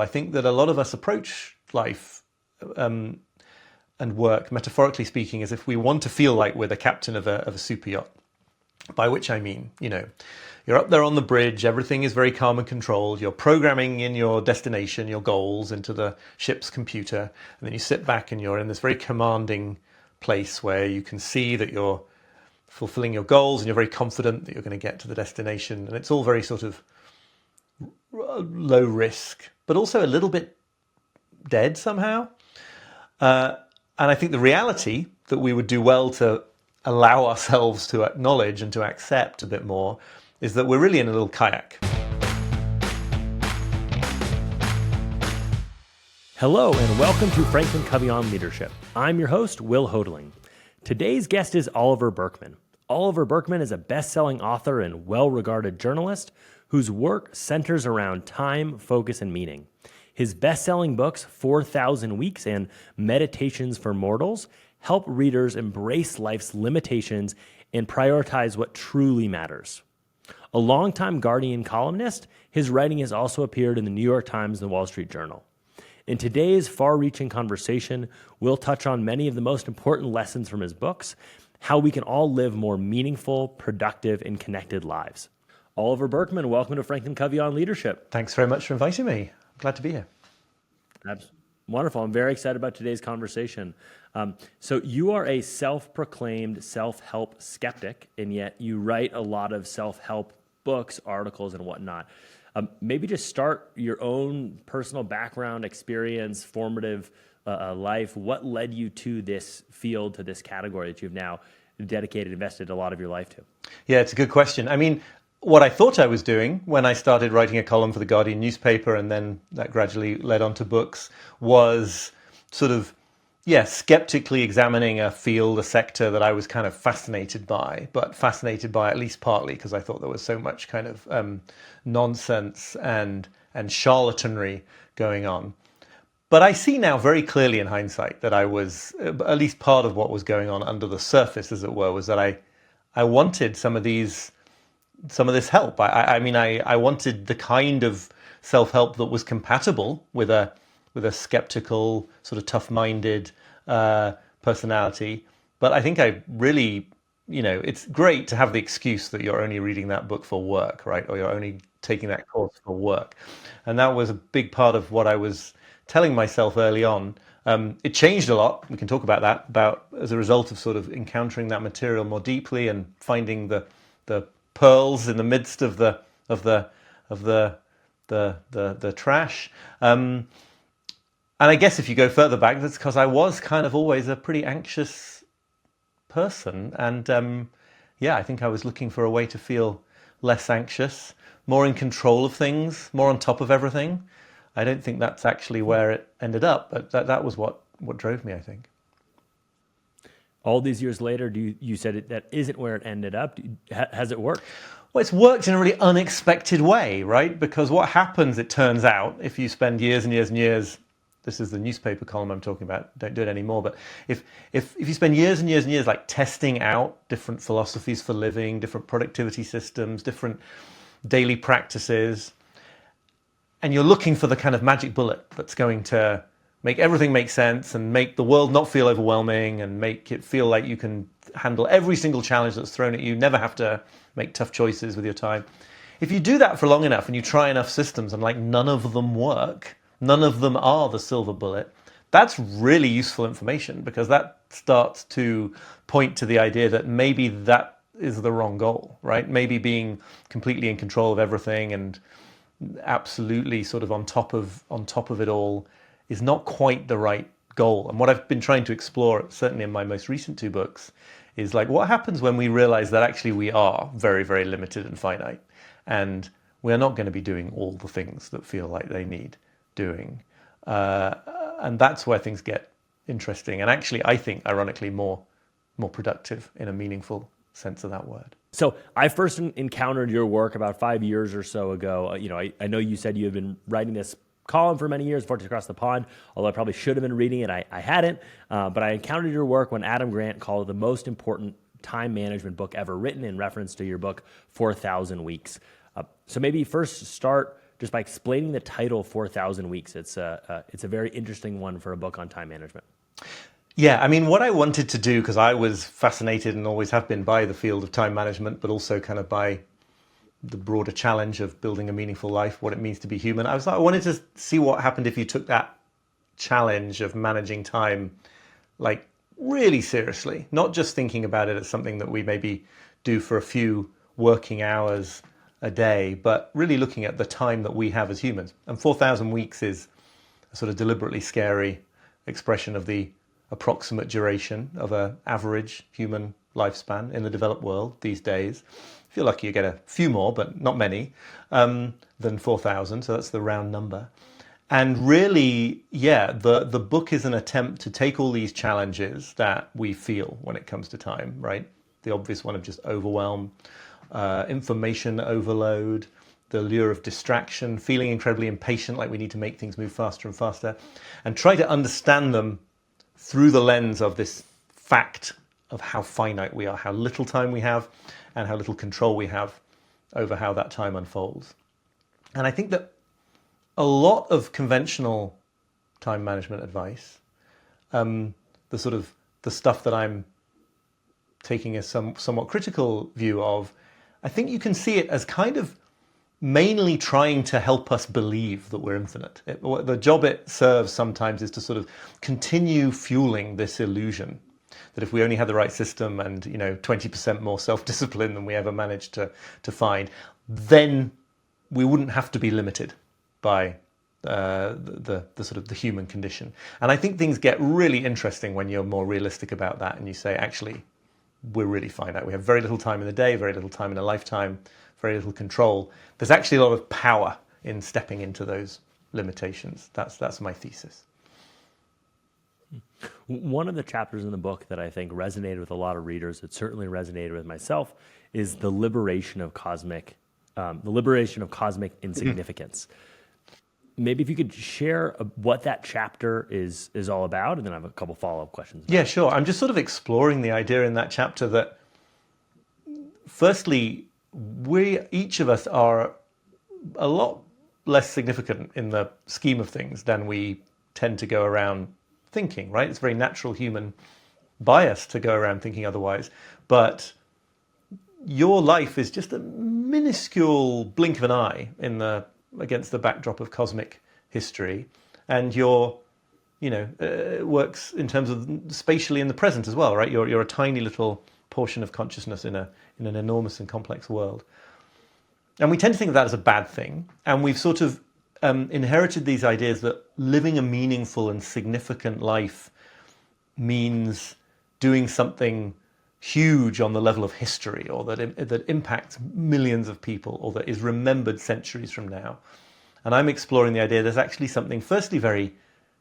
I think that a lot of us approach life and work, metaphorically speaking, as if we want to feel like we're the captain of a super yacht. By which I mean, you're up there on the bridge, everything is very calm and controlled, you're programming in your destination, your goals into the ship's computer, and then you sit back and you're in this very commanding place where you can see that you're fulfilling your goals and you're very confident that you're going to get to the destination, and it's all very sort of low risk, but also a little bit dead somehow. And I think the reality that we would do well to allow ourselves to acknowledge and to accept a bit more is that we're really in a little kayak. Hello and welcome to FranklinCovey on Leadership. I'm your host, Will Hodling. Today's guest is Oliver Burkeman. Oliver Burkeman is a best-selling author and well-regarded journalist whose work centers around time, focus, and meaning. His best-selling books, 4,000 Weeks and Meditations for Mortals, help readers embrace life's limitations and prioritize what truly matters. A longtime Guardian columnist, his writing has also appeared in the New York Times and the Wall Street Journal. In today's far-reaching conversation, we'll touch on many of the most important lessons from his books, how we can all live more meaningful, productive, and connected lives. Oliver Burkeman, welcome to FranklinCovey on Leadership. Thanks very much for inviting me. I'm glad to be here. Wonderful. I'm very excited about today's conversation. So you are a self-proclaimed self-help skeptic, and yet you write a lot of self-help books, articles, and whatnot. Maybe just start your own personal background, experience, formative life. What led you to this field, to this category that you've now dedicated, invested a lot of your life to? Yeah, it's a good question. I mean, what I thought I was doing when I started writing a column for the Guardian newspaper, and then that gradually led on to books, was sort of, skeptically examining a field, a sector that I was kind of fascinated by, but fascinated by at least partly because I thought there was so much kind of nonsense and charlatanry going on. But I see now very clearly in hindsight that I was, at least part of what was going on under the surface, as it were, was that I wanted some of this help. I wanted the kind of self-help that was compatible with a skeptical, sort of tough-minded personality. But I think I really, it's great to have the excuse that you're only reading that book for work, right? Or you're only taking that course for work. And that was a big part of what I was telling myself early on. It changed a lot. We can talk about that, as a result of sort of encountering that material more deeply and finding the pearls in the midst of the trash. And I guess if you go further back, that's because I was kind of always a pretty anxious person. And I think I was looking for a way to feel less anxious, more in control of things, more on top of everything. I don't think that's actually where it ended up, but that was what drove me, I think. All these years later, you said that isn't where it ended up. Has it worked? Well, it's worked in a really unexpected way, right? Because what happens, it turns out, if you spend years and years and years, this is the newspaper column I'm talking about, don't do it anymore, but if you spend years and years and years like testing out different philosophies for living, different productivity systems, different daily practices, and you're looking for the kind of magic bullet that's going to make everything make sense and make the world not feel overwhelming and make it feel like you can handle every single challenge that's thrown at you, never have to make tough choices with your time. If you do that for long enough and you try enough systems and like none of them work, none of them are the silver bullet, that's really useful information because that starts to point to the idea that maybe that is the wrong goal, right? Maybe being completely in control of everything and absolutely sort of on top of it all is not quite the right goal. And what I've been trying to explore, certainly in my most recent two books, is like what happens when we realize that actually we are very, very limited and finite, and we're not going to be doing all the things that feel like they need doing. And that's where things get interesting. And actually, I think, ironically, more productive in a meaningful sense of that word. So I first encountered your work about 5 years or so ago. I know you said you had been writing this column for many years, Fortress Across the Pond, although I probably should have been reading it. I hadn't, but I encountered your work when Adam Grant called it the most important time management book ever written in reference to your book, 4,000 Weeks. So maybe first start just by explaining the title 4,000 Weeks. It's a very interesting one for a book on time management. Yeah, I mean, what I wanted to do, because I was fascinated and always have been by the field of time management, but also kind of by the broader challenge of building a meaningful life, what it means to be human. I wanted to see what happened if you took that challenge of managing time like really seriously, not just thinking about it as something that we maybe do for a few working hours a day, but really looking at the time that we have as humans. And 4,000 weeks is a sort of deliberately scary expression of the approximate duration of an average human lifespan in the developed world these days. If you're lucky, you get a few more, but not many, than 4,000. So that's the round number. And really, yeah, the book is an attempt to take all these challenges that we feel when it comes to time, right? The obvious one of just overwhelm, information overload, the lure of distraction, feeling incredibly impatient, like we need to make things move faster and faster, and try to understand them through the lens of this fact of how finite we are, how little time we have, and how little control we have over how that time unfolds. And I think that a lot of conventional time management advice, the stuff that I'm taking a somewhat critical view of, I think you can see it as kind of mainly trying to help us believe that we're infinite. The job it serves sometimes is to sort of continue fueling this illusion that if we only had the right system and 20% more self-discipline than we ever managed to find, then we wouldn't have to be limited by the sort of the human condition. And I think things get really interesting when you're more realistic about that and you say, actually, we're really finite. We have very little time in the day, very little time in a lifetime, very little control. There's actually a lot of power in stepping into those limitations. That's my thesis. One of the chapters in the book that I think resonated with a lot of readers, it certainly resonated with myself, is the liberation of cosmic insignificance. Maybe if you could share what that chapter is all about, and then I have a couple follow-up questions. Yeah, sure. I'm just sort of exploring the idea in that chapter that, firstly, each of us are a lot less significant in the scheme of things than we tend to go around thinking, right? It's a very natural human bias to go around thinking otherwise. But your life is just a minuscule blink of an eye against the backdrop of cosmic history, and works in terms of spatially in the present as well, right? You're a tiny little portion of consciousness in an enormous and complex world, and we tend to think of that as a bad thing. And we've sort of inherited these ideas that living a meaningful and significant life means doing something huge on the level of history, or that impacts millions of people, or that is remembered centuries from now. And I'm exploring the idea there's actually something, firstly, very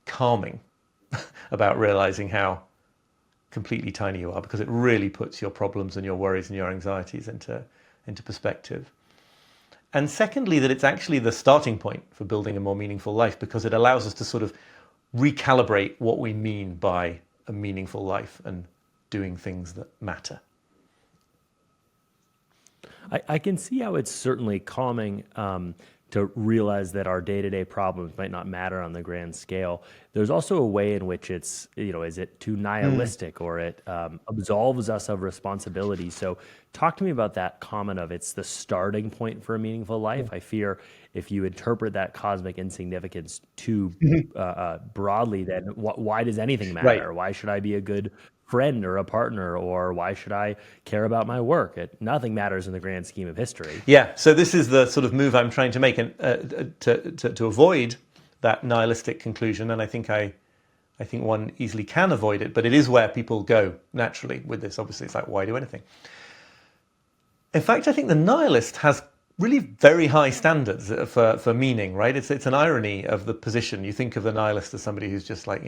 calming about realizing how completely tiny you are, because it really puts your problems and your worries and your anxieties into perspective. And secondly, that it's actually the starting point for building a more meaningful life, because it allows us to sort of recalibrate what we mean by a meaningful life and doing things that matter. I can see how it's certainly calming to realize that our day-to-day problems might not matter on the grand scale. There's also a way in which it's, is it too nihilistic, or it absolves us of responsibility. So talk to me about that comment of it's the starting point for a meaningful life. I fear if you interpret that cosmic insignificance too broadly, then why does anything matter? Right. Why should I be a good friend or a partner, or why should I care about my work? Nothing matters in the grand scheme of history. Yeah, so this is the sort of move I'm trying to make, and to avoid that nihilistic conclusion. And I think one easily can avoid it, but it is where people go naturally with this. Obviously, it's like, why do anything? In fact, I think the nihilist has really very high standards for meaning, right? It's an irony of the position. You think of the nihilist as somebody who's just like,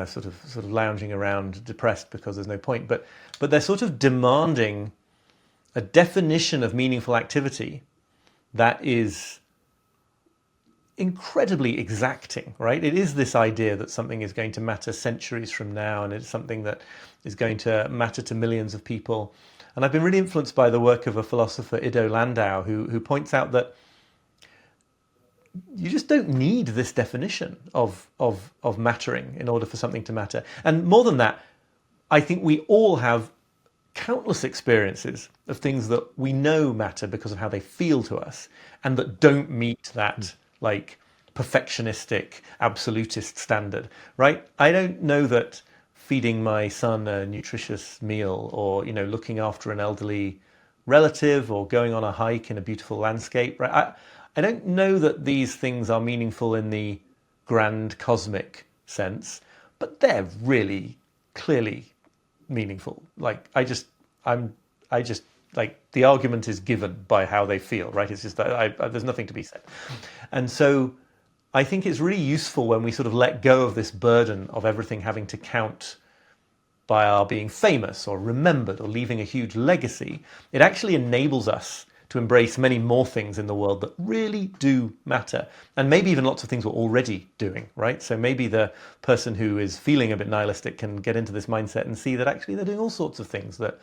sort of lounging around depressed because there's no point. But they're sort of demanding a definition of meaningful activity that is incredibly exacting, right? It is this idea that something is going to matter centuries from now, and it's something that is going to matter to millions of people. And I've been really influenced by the work of a philosopher, Ido Landau, who points out that you just don't need this definition of mattering in order for something to matter. And more than that, I think we all have countless experiences of things that we know matter because of how they feel to us and that don't meet that like perfectionistic absolutist standard, right? I don't know that feeding my son a nutritious meal or, looking after an elderly relative or going on a hike in a beautiful landscape, right? I don't know that these things are meaningful in the grand cosmic sense, but they're really clearly meaningful. Like I just like the argument is given by how they feel, right? It's just that there's nothing to be said. And so I think it's really useful when we sort of let go of this burden of everything having to count by our being famous or remembered or leaving a huge legacy. It actually enables us to embrace many more things in the world that really do matter. And maybe even lots of things we're already doing, right? So maybe the person who is feeling a bit nihilistic can get into this mindset and see that actually they're doing all sorts of things that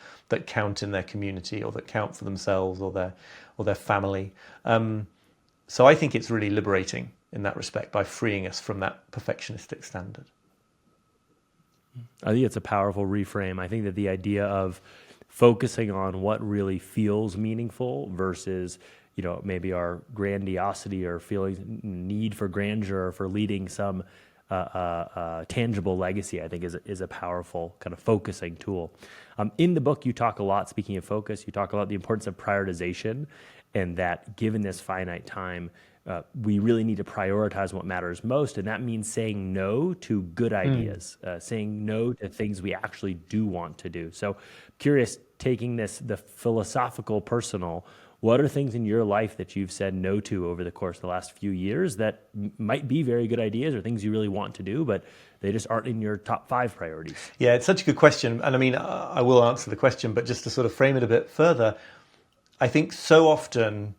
count in their community or that count for themselves or their family. So I think it's really liberating in that respect by freeing us from that perfectionistic standard. I think it's a powerful reframe. I think that the idea of focusing on what really feels meaningful versus, maybe our grandiosity or feeling need for grandeur or for leading some tangible legacy, I think is a powerful kind of focusing tool. In the book, you talk a lot, speaking of focus, you talk about the importance of prioritization and that given this finite time, we really need to prioritize what matters most. And that means saying no to good ideas, saying no to things we actually do want to do. So curious, taking the philosophical personal, what are things in your life that you've said no to over the course of the last few years that might be very good ideas or things you really want to do, but they just aren't in your top 5 priorities? Yeah, it's such a good question. And I mean, I will answer the question, but just to sort of frame it a bit further, I think so often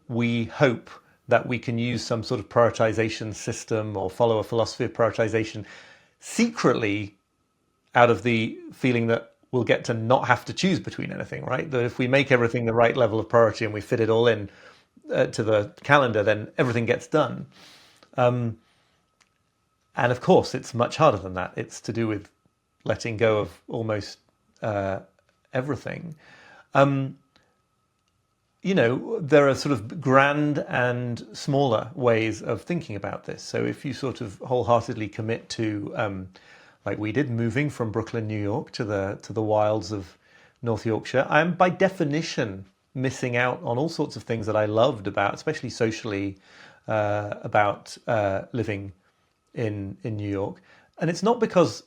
we hope that we can use some sort of prioritization system or follow a philosophy of prioritization secretly out of the feeling that we'll get to not have to choose between anything, right? That if we make everything the right level of priority and we fit it all in to the calendar, then everything gets done. And of course, it's much harder than that. It's to do with letting go of almost everything. There are sort of grand and smaller ways of thinking about this. So if you sort of wholeheartedly commit to, like we did, moving from Brooklyn, New York to the wilds of North Yorkshire, I'm by definition missing out on all sorts of things that I loved about, especially socially, about living in New York. And it's not because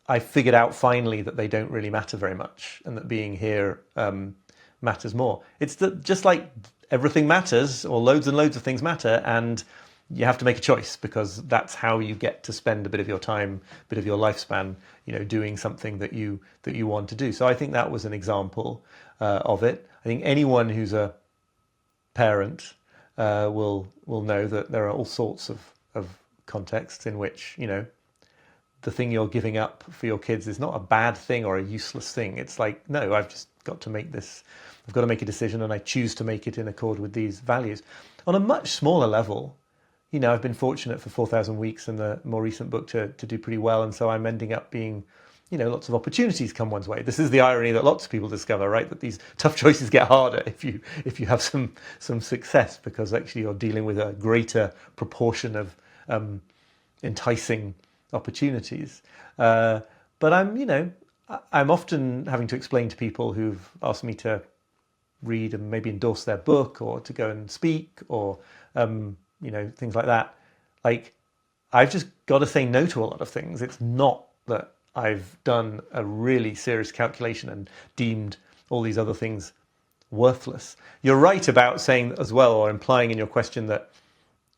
I figured out finally that they don't really matter very much and that being here matters more. It's that just like everything matters, or loads and loads of things matter, and you have to make a choice because that's how you get to spend a bit of your time, a bit of your lifespan, doing something that you want to do. So I think that was an example of it. I think anyone who's a parent will know that there are all sorts of contexts in which the thing you're giving up for your kids is not a bad thing or a useless thing. It's like, no, I've just got to make this. I've got to make a decision, and I choose to make it in accord with these values. On a much smaller level, I've been fortunate for 4,000 Weeks and the more recent book to do pretty well, and so I'm ending up being, lots of opportunities come one's way. This is the irony that lots of people discover, right? That these tough choices get harder if you have some success, because actually you're dealing with a greater proportion of enticing opportunities. But I'm often having to explain to people who've asked me to read and maybe endorse their book or to go and speak or things like that. Like, I've just got to say no to a lot of things. It's not that I've done a really serious calculation and deemed all these other things worthless. You're right about saying as well, or implying in your question, that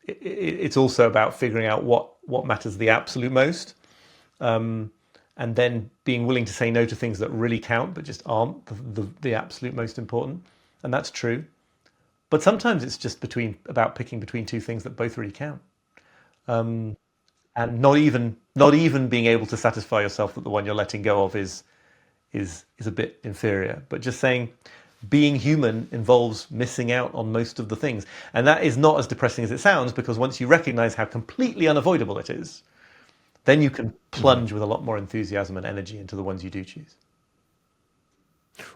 it's also about figuring out what matters the absolute most. And then being willing to say no to things that really count but just aren't the absolute most important. And that's true. But sometimes it's just about picking between two things that both really count. And not even being able to satisfy yourself that the one you're letting go of is a bit inferior. But just saying, being human involves missing out on most of the things. And that is not as depressing as it sounds, because once you recognize how completely unavoidable it is, then you can plunge with a lot more enthusiasm and energy into the ones you do choose.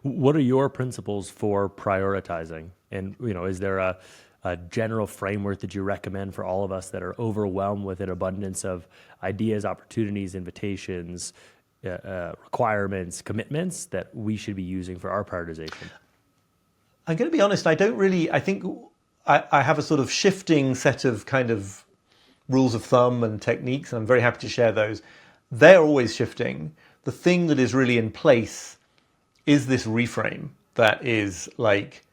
What are your principles for prioritizing? And, is there a general framework that you recommend for all of us that are overwhelmed with an abundance of ideas, opportunities, invitations, requirements, commitments that we should be using for our prioritization? I'm going to be honest, I think I have a sort of shifting set of kind of rules of thumb and techniques, and I'm very happy to share those. They're always shifting. The thing that is really in place is this reframe that is like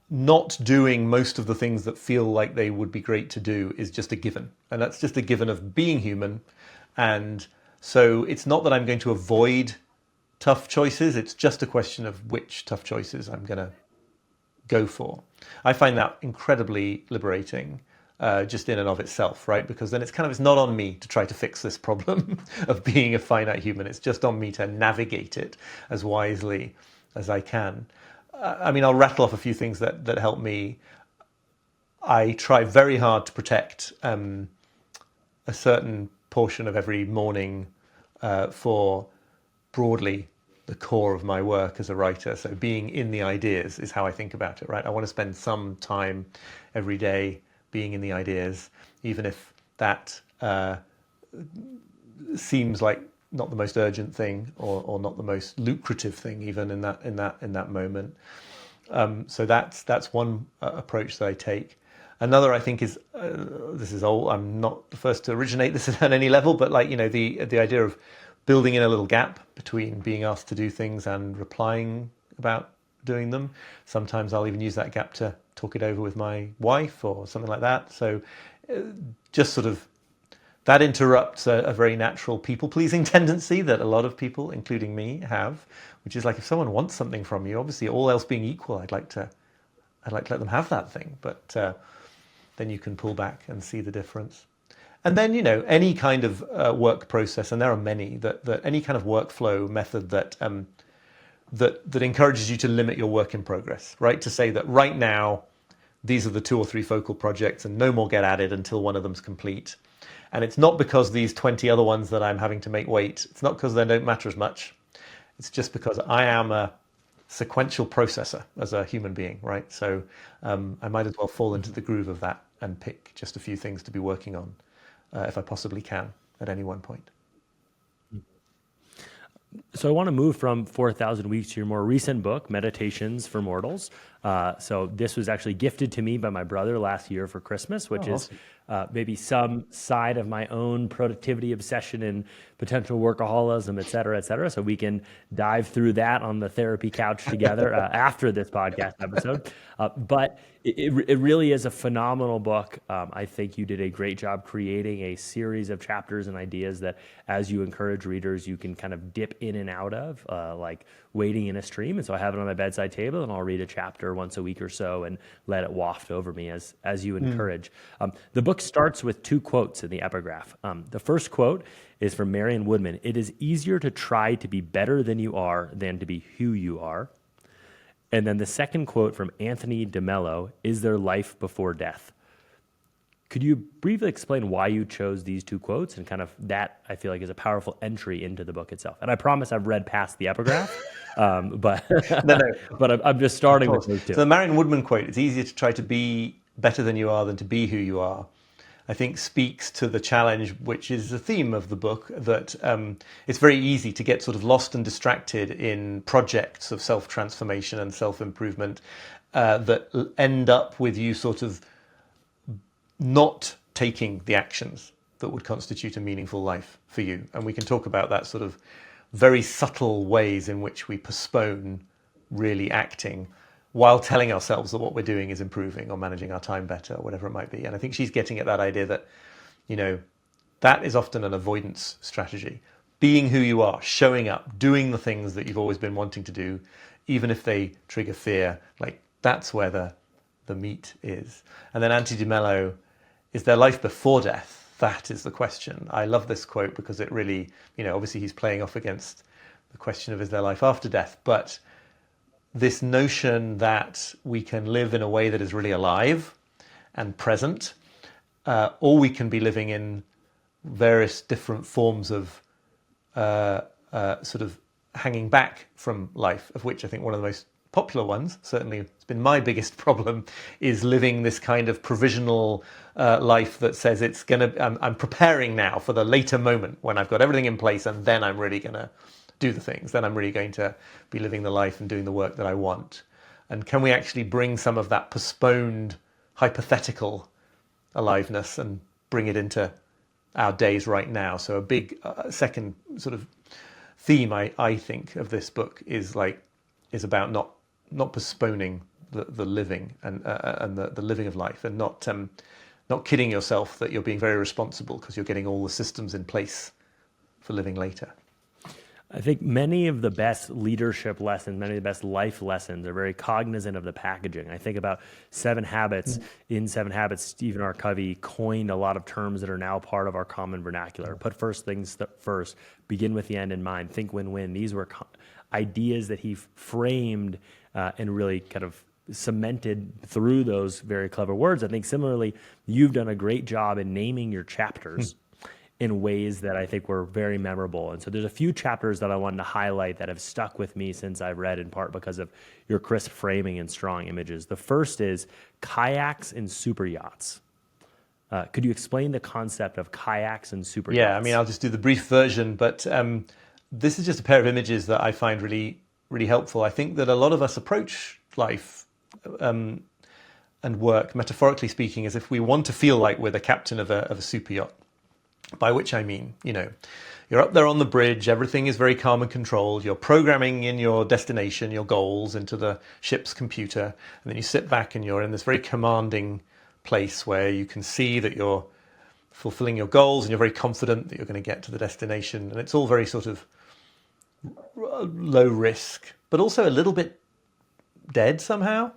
not doing most of the things that feel like they would be great to do is just a given. And that's just a given of being human. And so it's not that I'm going to avoid tough choices. It's just a question of which tough choices I'm going to go for. I find that incredibly liberating, just in and of itself, right? Because then it's not on me to try to fix this problem of being a finite human. It's just on me to navigate it as wisely as I can. I'll rattle off a few things that help me. I try very hard to protect a certain portion of every morning for broadly the core of my work as a writer. So being in the ideas is how I think about it, right? I want to spend some time every day being in the ideas, even if that seems like not the most urgent thing or not the most lucrative thing, even in that moment. So that's one approach that I take. Another, I think, is this is old. I'm not the first to originate this at any level, but the idea of building in a little gap between being asked to do things and replying about doing them. Sometimes I'll even use that gap to talk it over with my wife or something like that. So just sort of that interrupts a very natural people-pleasing tendency that a lot of people, including me, have, which is like if someone wants something from you, obviously all else being equal, I'd like to let them have that thing. But then you can pull back and see the difference. And then, any kind of work process, and there are many, that any kind of workflow method that encourages you to limit your work in progress, right? To say that right now, these are the 2 or 3 focal projects and no more get added until one of them's complete. And it's not because these 20 other ones that I'm having to make wait. It's not because they don't matter as much. It's just because I am a sequential processor as a human being, right? So I might as well fall into the groove of that and pick just a few things to be working on if I possibly can at any one point. So I want to move from 4,000 Weeks to your more recent book, Meditations for Mortals. So this was actually gifted to me by my brother last year for Christmas, which is maybe some side of my own productivity obsession and potential workaholism, et cetera, et cetera. So we can dive through that on the therapy couch together after this podcast episode. But it really is a phenomenal book. I think you did a great job creating a series of chapters and ideas that, as you encourage readers, you can kind of dip in and out of, like wading in a stream. And so I have it on my bedside table, and I'll read a chapter once a week or so and let it waft over me as you encourage. The book starts with 2 quotes in the epigraph. The first quote is from Marion Woodman. "It is easier to try to be better than you are than to be who you are." And then the second quote from Anthony DeMello, "Is there life before death?" Could you briefly explain why you chose these 2 quotes, and kind of that I feel like is a powerful entry into the book itself? And I promise I've read past the epigraph, but No. but I'm just starting with those 2. So the Marion Woodman quote, "It's easier to try to be better than you are than to be who you are," I think speaks to the challenge, which is the theme of the book, that it's very easy to get sort of lost and distracted in projects of self-transformation and self-improvement that end up with you sort of not taking the actions that would constitute a meaningful life for you. And we can talk about that sort of very subtle ways in which we postpone really acting while telling ourselves that what we're doing is improving or managing our time better or whatever it might be. And I think she's getting at that idea that, that is often an avoidance strategy. Being who you are, showing up, doing the things that you've always been wanting to do, even if they trigger fear, like that's where the meat is. And then Anthony DeMello, "Is there life before death?" That is the question. I love this quote because it really, obviously he's playing off against the question of is there life after death, but this notion that we can live in a way that is really alive and present, or we can be living in various different forms of sort of hanging back from life, of which I think one of the most popular ones, certainly it's been my biggest problem, is living this kind of provisional life that says it's gonna, I'm preparing now for the later moment when I've got everything in place, and then I'm really gonna do the things, then I'm really going to be living the life and doing the work that I want. And can we actually bring some of that postponed hypothetical aliveness and bring it into our days right now? So a big second sort of theme I think of this book is about not postponing the living and the living of life, and not kidding yourself that you're being very responsible because you're getting all the systems in place for living later. I think many of the best leadership lessons, many of the best life lessons are very cognizant of the packaging. I think about 7 Habits. In 7 Habits, Stephen R. Covey coined a lot of terms that are now part of our common vernacular. Put first things first, begin with the end in mind, think win-win. These were ideas that he framed and really kind of cemented through those very clever words. I think similarly, you've done a great job in naming your chapters in ways that I think were very memorable. And so there's a few chapters that I wanted to highlight that have stuck with me since I've read, in part because of your crisp framing and strong images. The first is kayaks and superyachts. Could you explain the concept of kayaks and superyachts? Yeah, I mean, I'll just do the brief version, but this is just a pair of images that I find really, really helpful. I think that a lot of us approach life and work, metaphorically speaking, as if we want to feel like we're the captain of a super yacht. By which I mean, you're up there on the bridge, everything is very calm and controlled, you're programming in your destination, your goals into the ship's computer, and then you sit back and you're in this very commanding place where you can see that you're fulfilling your goals and you're very confident that you're going to get to the destination, and it's all very sort of low risk, but also a little bit dead somehow.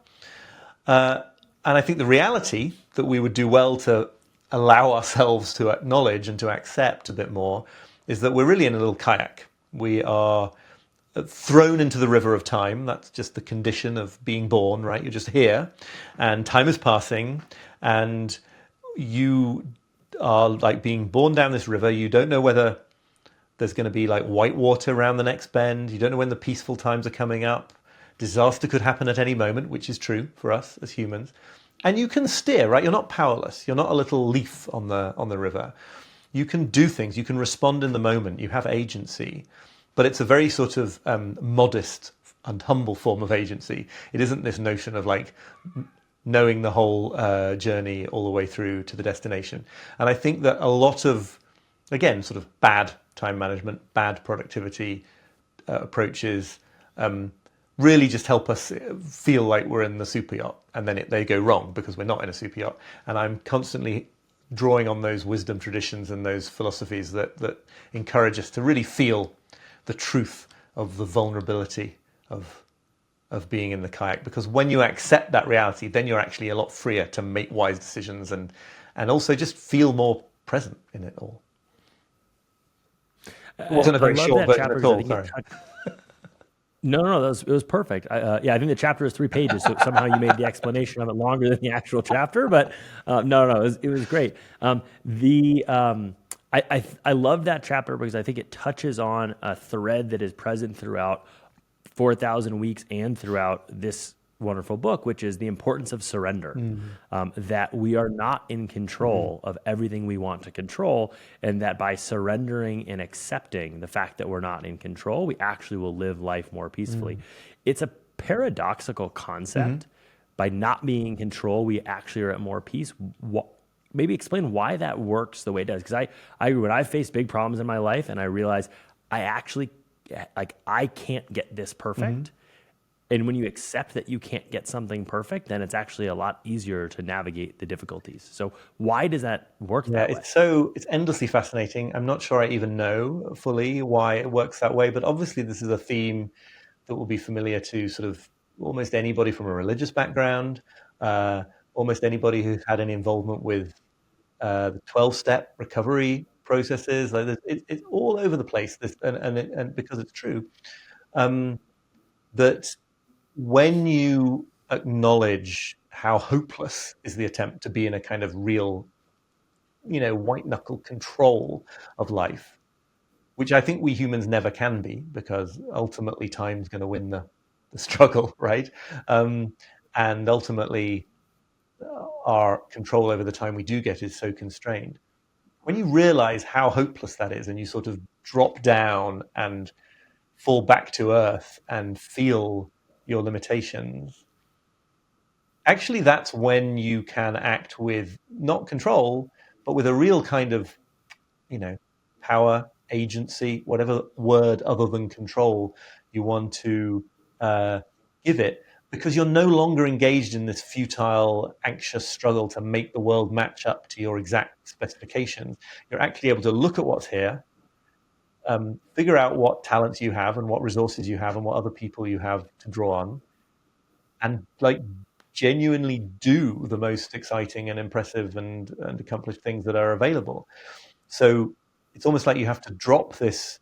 And I think the reality that we would do well to allow ourselves to acknowledge and to accept a bit more is that we're really in a little kayak. We are thrown into the river of time. That's just the condition of being born, right? You're just here and time is passing and you are like being born down this river. You don't know whether there's going to be like white water around the next bend. You don't know when the peaceful times are coming up. Disaster could happen at any moment, which is true for us as humans. And you can steer, right? You're not powerless. You're not a little leaf on the river. You can do things. You can respond in the moment. You have agency. But it's a very sort of modest and humble form of agency. It isn't this notion of like knowing the whole journey all the way through to the destination. And I think that a lot of, again, sort of bad time management, bad productivity approaches really just help us feel like we're in the super yacht, and then they go wrong because we're not in a super yacht. And I'm constantly drawing on those wisdom traditions and those philosophies that encourage us to really feel the truth of the vulnerability of being in the kayak. Because when you accept that reality, then you're actually a lot freer to make wise decisions and also just feel more present in it all. It wasn't a very short version at all, sorry. No, it was perfect. I think the chapter is 3 pages, so somehow you made the explanation of it longer than the actual chapter. But it was great. I love that chapter because I think it touches on a thread that is present throughout 4,000 Weeks and throughout this wonderful book, which is the importance of surrender. That we are not in control of everything we want to control, and that by surrendering and accepting the fact that we're not in control, we actually will live life more peacefully. It's a paradoxical concept. By not being in control, we actually are at more peace. Maybe explain why that works the way it does. Because when I face big problems in my life and I realize I can't get this perfect. And when you accept that you can't get something perfect, then it's actually a lot easier to navigate the difficulties. So why does that work that way? It's endlessly fascinating. I'm not sure I even know fully why it works that way, but obviously this is a theme that will be familiar to sort of almost anybody from a religious background, almost anybody who's had any involvement with the 12-step recovery processes. Like it's all over the place. This and because it's true, that when you acknowledge how hopeless is the attempt to be in a kind of real, white knuckle control of life, which I think we humans never can be, because ultimately time's going to win the struggle, right? And ultimately, our control over the time we do get is so constrained. When you realize how hopeless that is, and you sort of drop down and fall back to earth and feel your limitations, actually that's when you can act with not control, but with a real kind of, power, agency, whatever word other than control you want to give it, because you're no longer engaged in this futile, anxious struggle to make the world match up to your exact specifications. You're actually able to look at what's here, figure out what talents you have and what resources you have and what other people you have to draw on, and genuinely do the most exciting and impressive and accomplished things that are available. So it's almost like you have to drop this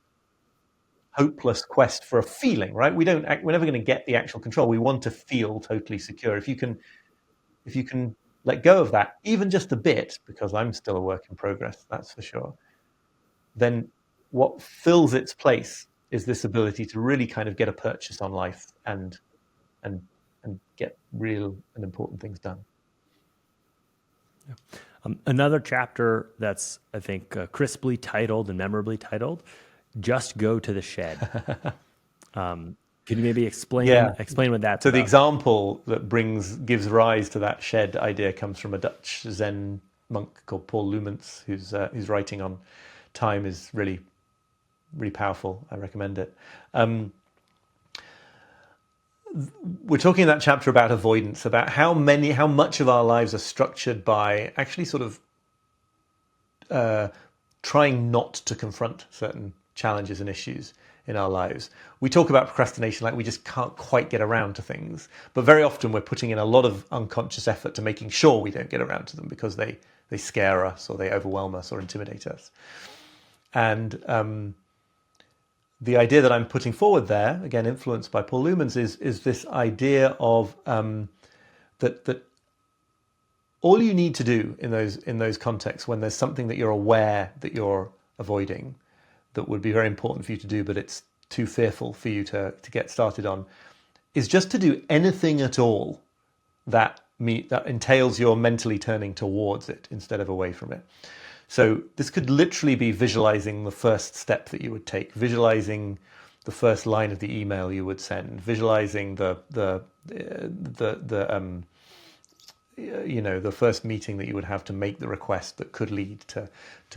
hopeless quest for a feeling, right? We're never going to get the actual control. We want to feel totally secure. If you can let go of that, even just a bit, because I'm still a work in progress, that's for sure, then what fills its place is this ability to really kind of get a purchase on life and get real and important things done. Another chapter that's, I think, crisply titled and memorably titled, "Just Go to the Shed." Can you maybe explain what that's so about? The example that gives rise to that shed idea comes from a Dutch Zen monk called Paul Lumens, whose writing on time is really, really powerful. I recommend it. We're talking in that chapter about avoidance, about how much of our lives are structured by actually sort of trying not to confront certain challenges and issues in our lives. We talk about procrastination like we just can't quite get around to things, but very often we're putting in a lot of unconscious effort to making sure we don't get around to them because they scare us or they overwhelm us or intimidate us. And the idea that I'm putting forward there, again influenced by Paul Lumens, is this idea of that all you need to do in those contexts, when there's something that you're aware that you're avoiding, that would be very important for you to do, but it's too fearful for you to get started on, is just to do anything at all that entails your mentally turning towards it instead of away from it. So this could literally be visualizing the first step that you would take, visualizing the first line of the email you would send, visualizing the first meeting that you would have to make the request that could lead to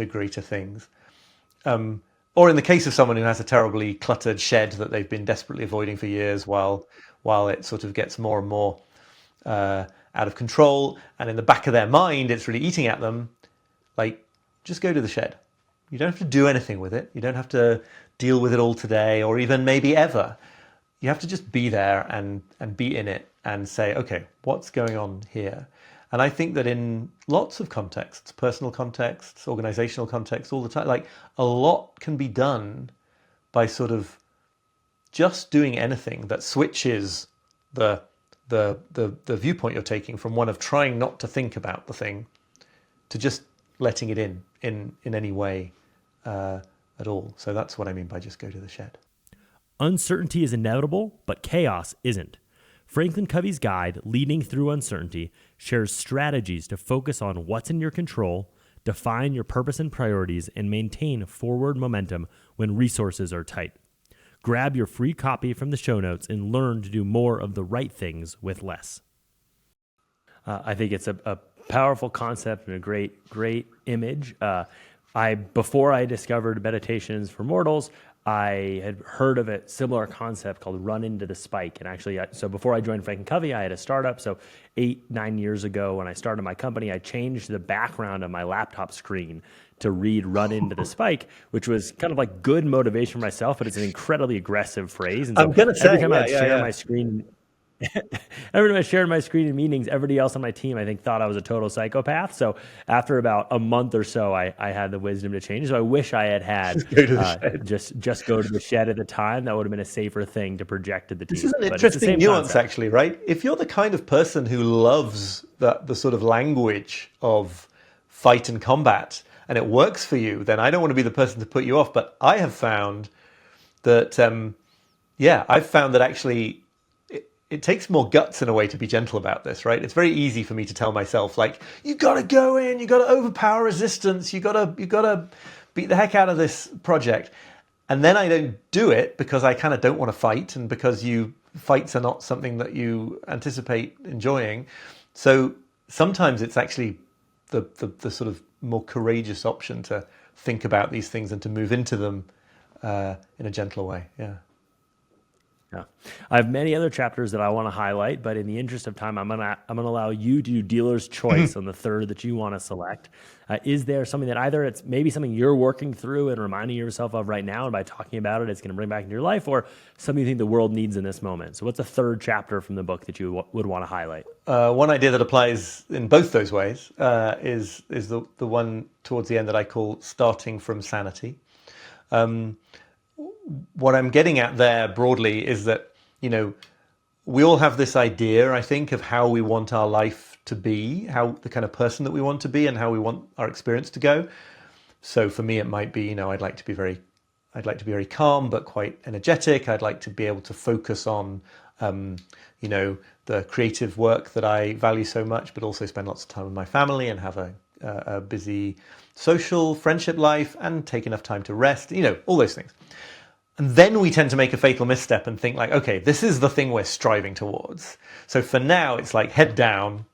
greater things. Or in the case of someone who has a terribly cluttered shed that they've been desperately avoiding for years, while it sort of gets more and more out of control, and in the back of their mind it's really eating at them, just go to the shed. You don't have to do anything with it. You don't have to deal with it all today or even maybe ever. You have to just be there and be in it and say, okay, what's going on here? And I think that in lots of contexts, personal contexts, organizational contexts, all the time, a lot can be done by sort of just doing anything that switches the viewpoint you're taking from one of trying not to think about the thing to just letting it in any way at all. So that's what I mean by just go to the shed. Uncertainty is inevitable, but chaos isn't. FranklinCovey's guide, Leading Through Uncertainty, shares strategies to focus on what's in your control, define your purpose and priorities, and maintain forward momentum when resources are tight. Grab your free copy from the show notes and learn to do more of the right things with less. I think it's a powerful concept and a great image. Before I discovered Meditations for Mortals, I had heard of a similar concept called run into the spike. And actually, so before I joined FranklinCovey, I had a startup. So 8-9 years ago, when I started my company, I changed the background of my laptop screen to read run into the spike, which was kind of like good motivation for myself, but it's an incredibly aggressive phrase. And so I'm going to say, every time I would share my screen every time I shared my screen in meetings, everybody else on my team, I think, thought I was a total psychopath. So after about a month or so, I had the wisdom to change. So I wish I had Just go to the shed. just go to the shed at the time. That would have been a safer thing to project to the This team. is an But it's the interesting same nuance, concept. actually, right? If you're the kind of person who loves the sort of language of fight and combat, and it works for you, then I don't want to be the person to put you off. But I have found that, I've found that actually it takes more guts in a way to be gentle about this, right? It's very easy for me to tell myself, like, you got to go in, you got to overpower resistance, you got to beat the heck out of this project. And then I don't do it because I kind of don't want to fight, and because fights are not something that you anticipate enjoying. So sometimes it's actually the sort of more courageous option to think about these things and to move into them in a gentler way. Yeah. Yeah. I have many other chapters that I want to highlight, but in the interest of time, I'm gonna allow you to do dealer's choice on the third that you want to select. Is there something that either it's maybe something you're working through and reminding yourself of right now, and by talking about it, it's going to bring back into your life, or something you think the world needs in this moment? So what's the third chapter from the book that you would want to highlight? One idea that applies in both those ways is the one towards the end that I call starting from sanity. What I'm getting at there broadly is that, we all have this idea, I think, of how we want our life to be, how the kind of person that we want to be, and how we want our experience to go. So for me, it might be, I'd like to be very calm, but quite energetic. I'd like to be able to focus on, the creative work that I value so much, but also spend lots of time with my family and have a busy social friendship life and take enough time to rest, all those things. And then we tend to make a fatal misstep and think like, okay, this is the thing we're striving towards. So for now, it's like head down,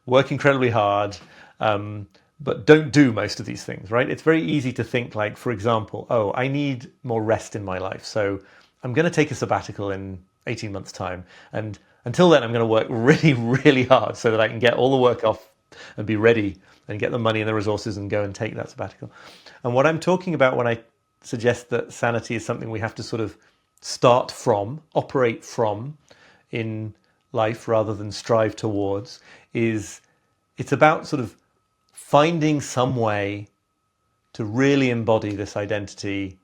work incredibly hard, but don't do most of these things, right? It's very easy to think like, for example, I need more rest in my life. So I'm going to take a sabbatical in 18 months' time. And until then, I'm going to work really, really hard so that I can get all the work off and be ready and get the money and the resources and go and take that sabbatical. And what I'm talking about when I suggest that sanity is something we have to sort of start from, operate from in life rather than strive towards, is it's about sort of finding some way to really embody this identity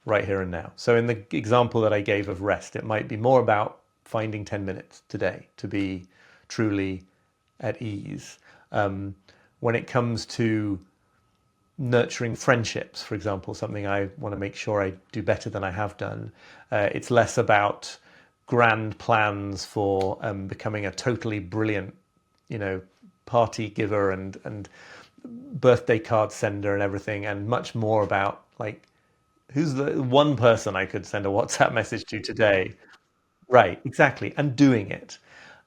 right here and now. So in the example that I gave of rest, it might be more about finding 10 minutes today to be truly at ease. When it comes to nurturing friendships, for example, something I want to make sure I do better than I have done. It's less about grand plans for becoming a totally brilliant, party giver and birthday card sender and everything, and much more about like, who's the one person I could send a WhatsApp message to today? Right, exactly, and doing it.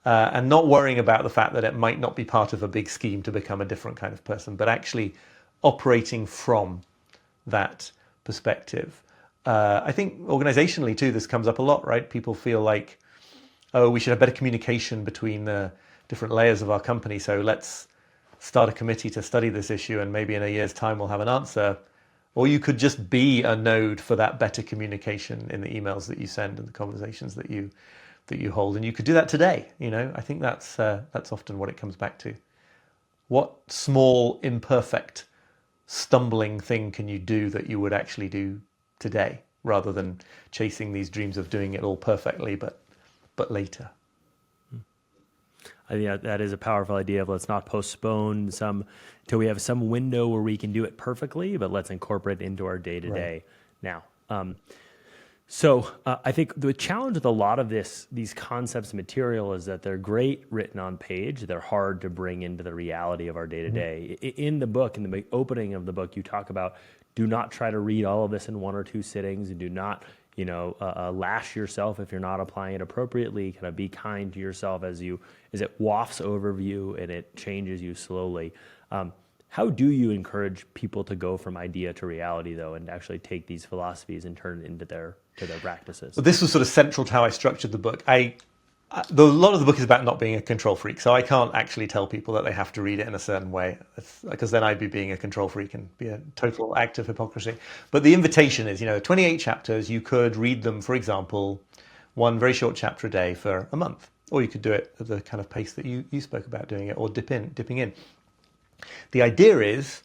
And not worrying about the fact that it might not be part of a big scheme to become a different kind of person, but actually operating from that perspective. I think organizationally too, this comes up a lot, right? People feel like, we should have better communication between the different layers of our company. So let's start a committee to study this issue, and maybe in a year's time we'll have an answer. Or you could just be a node for that better communication in the emails that you send and the conversations that you hold. And you could do that today. I think that's often what it comes back to. What small, imperfect, stumbling thing can you do that you would actually do today, rather than chasing these dreams of doing it all perfectly, but later? I think that is a powerful idea of let's not postpone until we have some window where we can do it perfectly, but let's incorporate it into our day-to-day now. So I think the challenge with a lot of these concepts and material is that they're great written on page. They're hard to bring into the reality of our day-to-day. In the book, in the opening of the book, you talk about do not try to read all of this in one or two sittings, and do not lash yourself if you're not applying it appropriately. Kind of be kind to yourself as it wafts over you and it changes you slowly. How do you encourage people to go from idea to reality, though, and actually take these philosophies and turn it into their practices? Well, this was sort of central to how I structured the book. A lot of the book is about not being a control freak, so I can't actually tell people that they have to read it in a certain way, because then I'd be being a control freak and be a total act of hypocrisy. But the invitation is, 28 chapters. You could read them, for example, one very short chapter a day for a month. Or you could do it at the kind of pace that you spoke about doing it, or dipping in. The idea is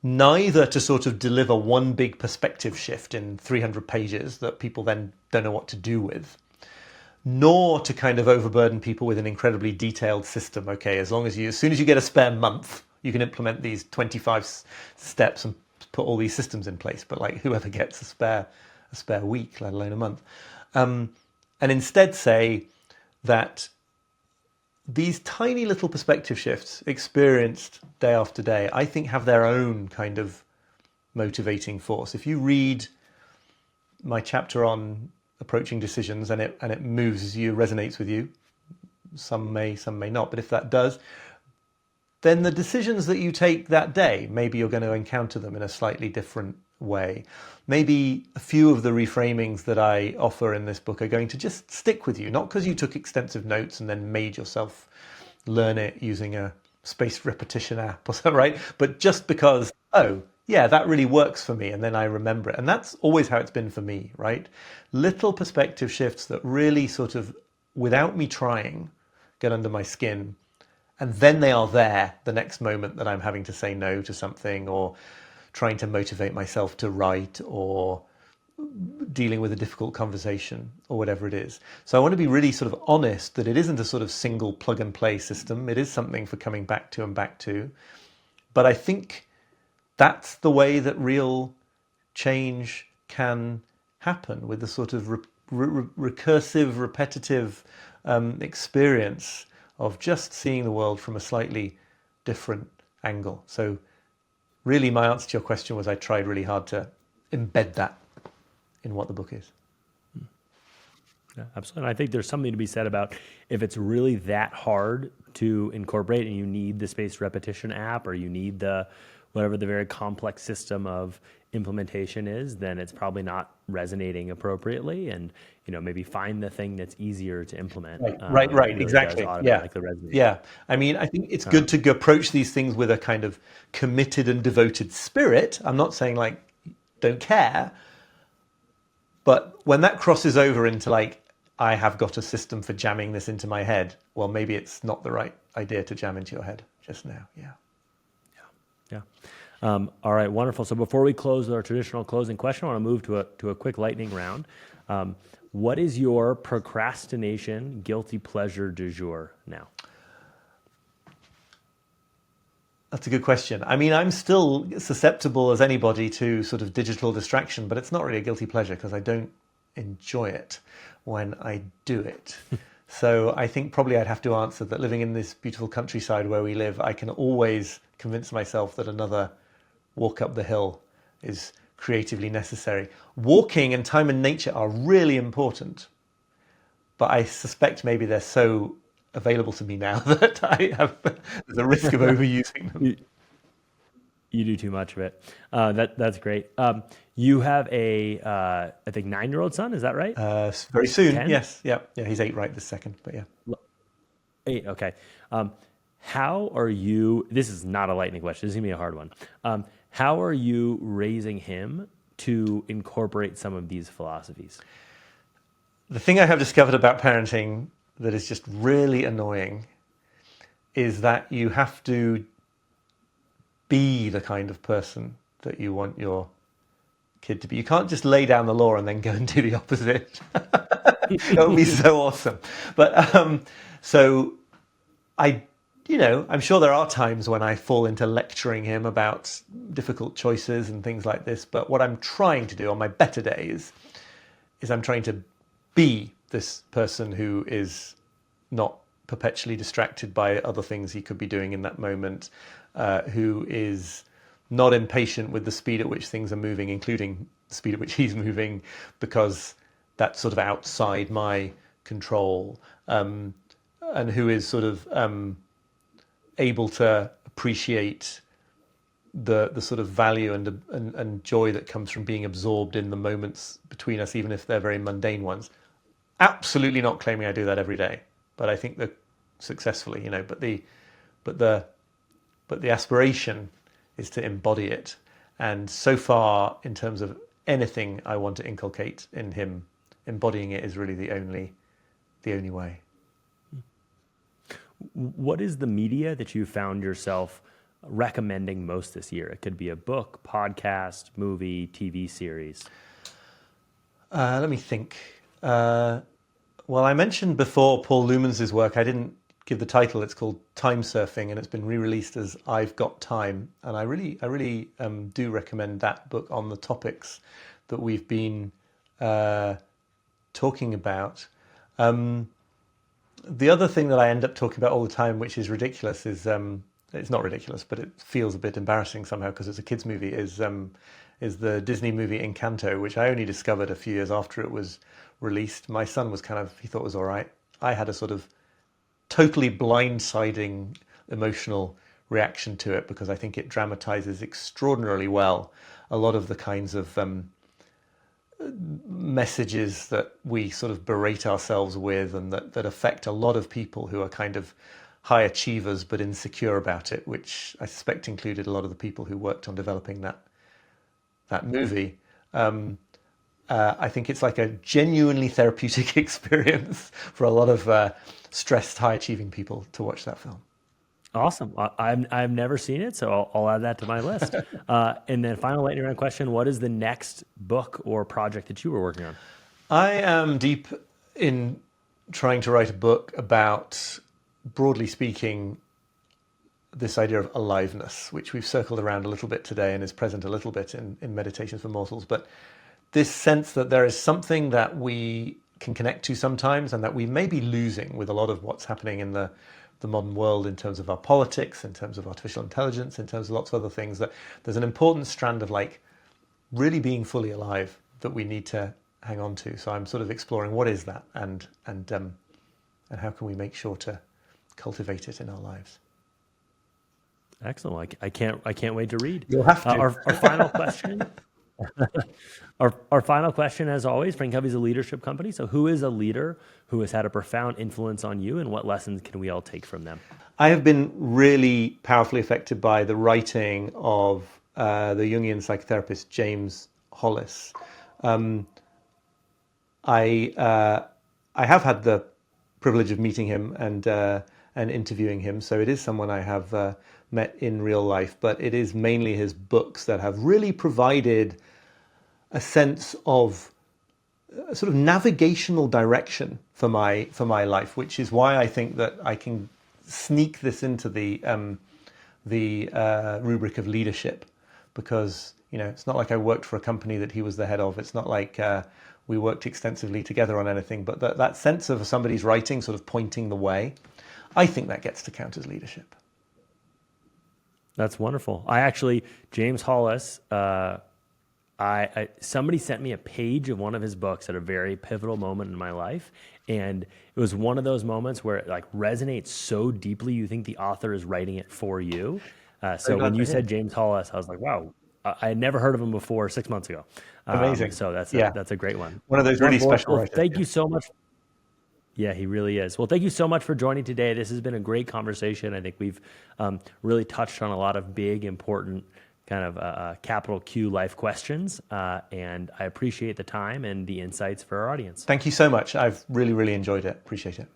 neither to sort of deliver one big perspective shift in 300 pages that people then don't know what to do with, nor to kind of overburden people with an incredibly detailed system. Okay, as soon as you get a spare month, you can implement these 25 steps and put all these systems in place. But like, whoever gets a spare week, let alone a month, and instead say that these tiny little perspective shifts experienced day after day, I think, have their own kind of motivating force. If you read my chapter on approaching decisions and it moves you, resonates with you, some may not, but if that does, then the decisions that you take that day, maybe you're going to encounter them in a slightly different way. Maybe a few of the reframings that I offer in this book are going to just stick with you, not because you took extensive notes and then made yourself learn it using a spaced repetition app or something, right? But just because, oh, yeah, that really works for me, and then I remember it. And that's always how it's been for me, right? Little perspective shifts that really sort of, without me trying, get under my skin. And then they are there the next moment that I'm having to say no to something, or trying to motivate myself to write, or dealing with a difficult conversation, or whatever it is. So I want to be really sort of honest that it isn't a sort of single plug and play system. It is something for coming back to and back to. But I think that's the way that real change can happen, with the sort of recursive, repetitive experience of just seeing the world from a slightly different angle. So really, my answer to your question was I tried really hard to embed that in what the book is. Yeah, absolutely. And I think there's something to be said about if it's really that hard to incorporate and you need the spaced repetition app, or you need whatever the very complex system of implementation is, then it's probably not resonating appropriately. And, maybe find the thing that's easier to implement. Right, really exactly. does Yeah. automatically resonate. Yeah. I mean, I think it's good to approach these things with a kind of committed and devoted spirit. I'm not saying like, don't care. But when that crosses over into like, I have got a system for jamming this into my head, well, maybe it's not the right idea to jam into your head just now. Yeah. All right, wonderful. So before we close with our traditional closing question, I want to move to a quick lightning round. What is your procrastination guilty pleasure du jour now? That's a good question. I mean, I'm still susceptible as anybody to sort of digital distraction, but it's not really a guilty pleasure because I don't enjoy it when I do it. So I think probably I'd have to answer that living in this beautiful countryside where we live, I can always convince myself that another walk up the hill is creatively necessary. Walking and time in nature are really important, but I suspect maybe they're so available to me now that I have the risk of overusing them. You do too much of it. That's great. You have a, I think, 9-year-old son. Is that right? Very soon. 10? Yes. Yeah. He's 8 right this second, but yeah. 8. Okay. How are you? This is not a lightning question. This is gonna be a hard one. How are you raising him to incorporate some of these philosophies? The thing I have discovered about parenting that is just really annoying is that you have to be the kind of person that you want your kid to be. You can't just lay down the law and then go and do the opposite. That would be so awesome. But so I'm sure there are times when I fall into lecturing him about difficult choices and things like this. But what I'm trying to do on my better days is I'm trying to be this person who is not perpetually distracted by other things he could be doing in that moment, who is not impatient with the speed at which things are moving, including the speed at which he's moving, because that's sort of outside my control, and who is sort of able to appreciate the sort of value and joy that comes from being absorbed in the moments between us, even if they're very mundane ones. Absolutely not claiming I do that every day, but I think that successfully, but the aspiration is to embody it. And so far, in terms of anything I want to inculcate in him, embodying it is really the only way. What is the media that you found yourself recommending most this year? It could be a book, podcast, movie, TV series. Let me think. Well, I mentioned before Paul Lumans' work. I didn't give the title. It's called Time Surfing, and it's been re-released as I've Got Time. And I really do recommend that book on the topics that we've been talking about. The other thing that I end up talking about all the time, which is ridiculous, is it's not ridiculous, but it feels a bit embarrassing somehow because it's a kids' movie. Is the Disney movie Encanto, which I only discovered a few years after it was released. My son was he thought it was all right. I had a sort of totally blindsiding emotional reaction to it because I think it dramatizes extraordinarily well a lot of the kinds of messages that we sort of berate ourselves with and that affect a lot of people who are kind of high achievers but insecure about it, which I suspect included a lot of the people who worked on developing that movie. I think it's like a genuinely therapeutic experience for a lot of stressed, high-achieving people to watch that film. Awesome. I've never seen it, so I'll add that to my list. And then final lightning round question, what is the next book or project that you were working on? I am deep in trying to write a book about, broadly speaking, this idea of aliveness, which we've circled around a little bit today and is present a little bit in Meditations for Mortals. But this sense that there is something that we can connect to sometimes and that we may be losing with a lot of what's happening in the modern world in terms of our politics, in terms of artificial intelligence, in terms of lots of other things, that there's an important strand of like really being fully alive that we need to hang on to. So I'm sort of exploring what is that and how can we make sure to cultivate it in our lives. Excellent. I can't wait to read. You'll have to. Our final question. Our final question, as always, FranklinCovey is a leadership company. So who is a leader who has had a profound influence on you, and what lessons can we all take from them? I have been really powerfully affected by the writing of the Jungian psychotherapist James Hollis. I have had the privilege of meeting him and interviewing him, so it is someone I have met in real life, but it is mainly his books that have really provided a sense of sort of navigational direction for my life, which is why I think that I can sneak this into the rubric of leadership, because it's not like I worked for a company that he was the head of. It's not like we worked extensively together on anything, but that sense of somebody's writing sort of pointing the way, I think that gets to count as leadership. That's wonderful. James Hollis, somebody sent me a page of one of his books at a very pivotal moment in my life. And it was one of those moments where it like resonates so deeply, you think the author is writing it for you. So when you said James Hollis, I was like, wow, I had never heard of him before 6 months ago. Amazing. So that's a great one. One of those really special writers. Thank you so much. Yeah, he really is. Well, thank you so much for joining today. This has been a great conversation. I think we've really touched on a lot of big, important kind of capital Q life questions. And I appreciate the time and the insights for our audience. Thank you so much. I've really, really enjoyed it. Appreciate it.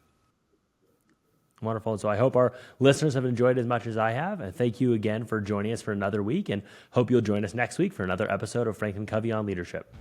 Wonderful. And so I hope our listeners have enjoyed as much as I have. And thank you again for joining us for another week, and hope you'll join us next week for another episode of FranklinCovey on Leadership.